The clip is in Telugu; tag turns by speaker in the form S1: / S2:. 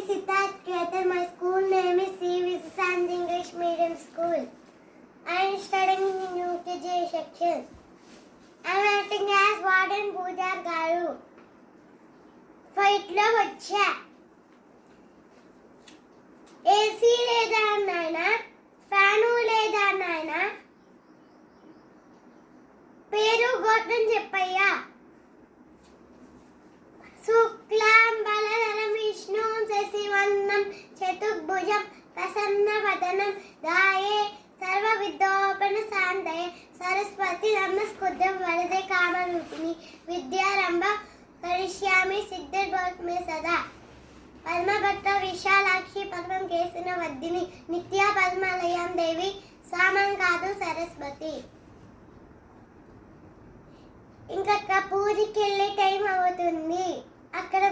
S1: Siddharth Ketan. My school name is C. Visant English Medium School. I am studying in UKG section. I am acting as Warden Poojar Garu. Fight lo vacha. AC లేదా నాయనా, ఫ్యాను లేదా నాయనా, పేరు గోత్రం చెప్పయ్యా. శుక్లాం బలధరం విష్ణుం శశివర్ణం చతుర్భుజం ప్రసన్నవదనం ధ్యాయే సర్వవిద్యోపన శాంతయే సరస్వతి నమస్కృత్యం వరదే కామరూపిణి విద్యారంభ కరిష్యామి సిద్ధిర్భవతు సదా. పద్మభక్త విశాలాక్షి పద్మం కేసిన వద్దిని నిత్య పద్మాలయం దేవి సామం కాదు సరస్వతి. ఇంకా పూజకి వెళ్ళే టైం అవుతుంది. అక్కడ